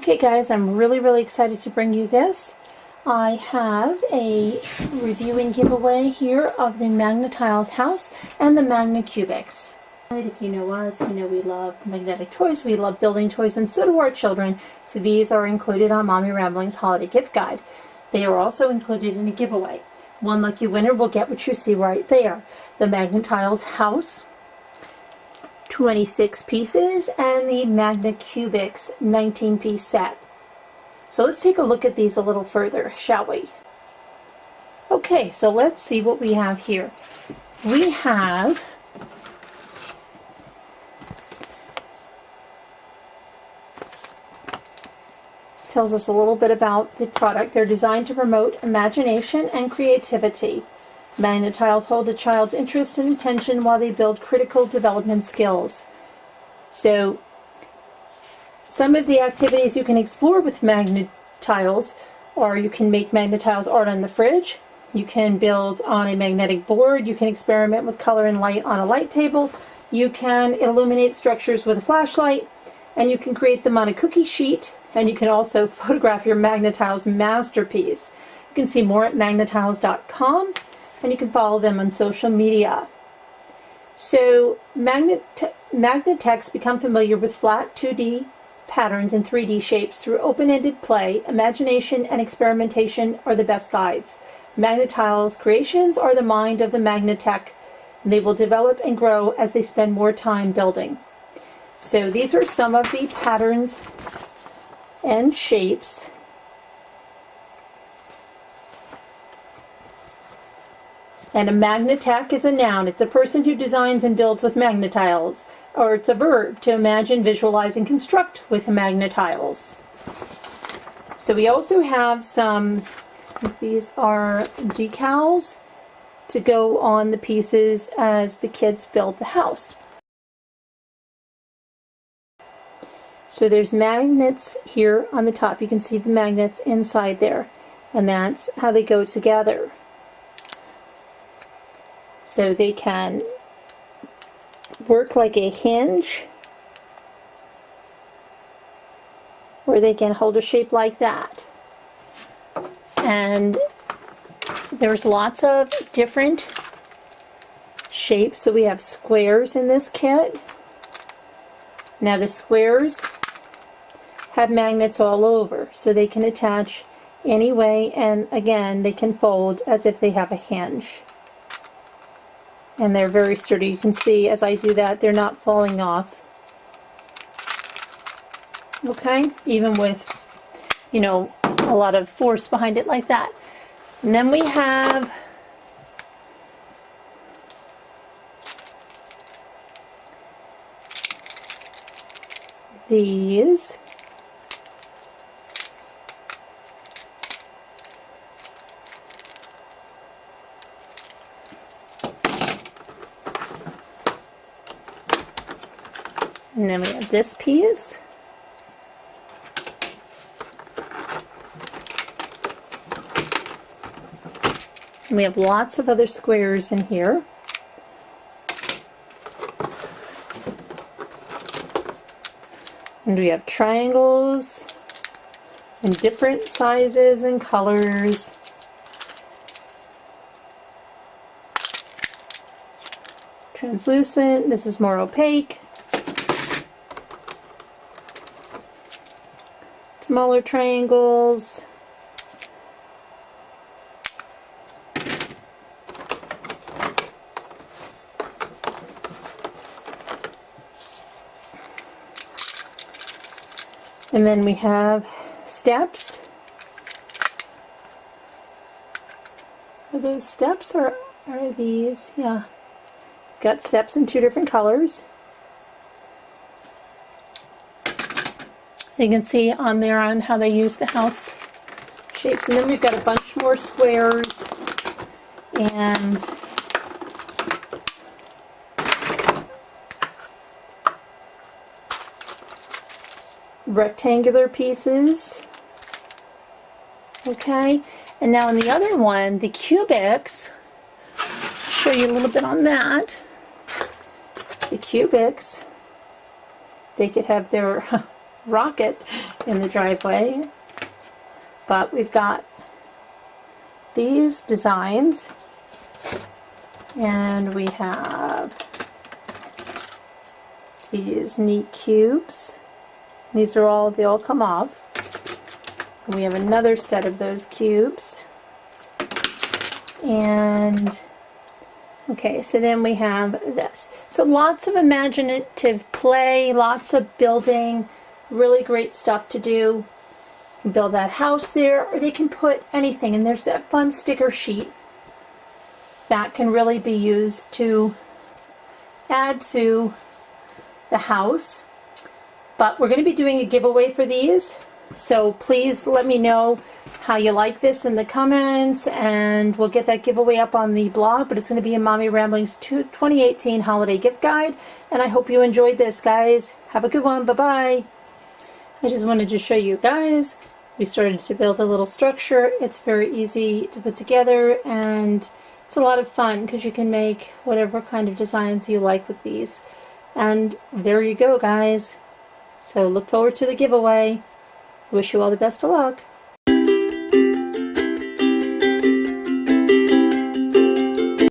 Okay guys, I'm really excited to bring you this. I have a review and giveaway here of the Magna-Tiles House and the Magna-Qubix. If you know us, you know we love magnetic toys, we love building toys, and so do our children. So these are included on Mommy Rambling's Holiday Gift Guide. They are also included in a giveaway. One lucky winner will get what you see right there. The Magna-Tiles House, 26 pieces, and the Magna-Qubix 19-piece set. So let's take a look at these a little further, shall we? Okay, so let's see what we have here. We have tells us a little bit about the product. They're designed to promote imagination and creativity. Magna-Tiles hold a child's interest and attention while they build critical development skills. So, some of the activities you can explore with Magna-Tiles are you can make Magna-Tiles art on the fridge, you can build on a magnetic board, you can experiment with color and light on a light table, you can illuminate structures with a flashlight, and you can create them on a cookie sheet, and you can also photograph your Magna-Tiles masterpiece. You can see more at magnatiles.com. and you can follow them on social media. So Magna-Techs become familiar with flat 2D patterns and 3D shapes through open-ended play. Imagination and experimentation are the best guides. Magna-Tiles creations are the mind of the Magna-Tech. They will develop and grow as they spend more time building. So these are some of the patterns and shapes. And a Magna-Tech is a noun. It's a person who designs and builds with Magna-Tiles. Or it's a verb, to imagine, visualize, and construct with Magna-Tiles. So we also have some, these are decals to go on the pieces as the kids build the house. So there's magnets here on the top. You can see the magnets inside there. And that's how they go together. So they can work like a hinge, or they can hold a shape like that. And there's lots of different shapes. So we have squares in this kit. Now the squares have magnets all over, so they can attach any way, and again they can fold as if they have a hinge. And they're very sturdy. You can see as I do that, they're not falling off. Okay? Even with, you know, a lot of force behind it like that. And then we have these. And then we have this piece. And we have lots of other squares in here. And we have triangles in different sizes and colors. Translucent, this is more opaque. Smaller triangles. And then we have steps. Are those steps or are these? Yeah. Got steps in two different colors. You can see on there on how they use the house shapes. And then we've got a bunch more squares and rectangular pieces. Okay, and now in the other one, the Qubix, show you a little bit on that. The Qubix, they could have their rocket in the driveway. But we've got these designs, and we have these neat cubes. These are all, they all come off. And we have another set of those cubes. And okay, so then we have this. So lots of imaginative play, lots of building, really great stuff to do. Build that house there, or they can put anything. And there's that fun sticker sheet that can really be used to add to the house. But we're going to be doing a giveaway for these, so please let me know how you like this in the comments, and we'll get that giveaway up on the blog. But it's going to be a Mommy Ramblings 2018 Holiday Gift Guide, and I hope you enjoyed this, guys. Have a good one. Bye-bye. I just wanted to show you guys, we started to build a little structure. It's very easy to put together, and it's a lot of fun because you can make whatever kind of designs you like with these. And there you go, guys. So look forward to the giveaway. Wish you all the best of luck.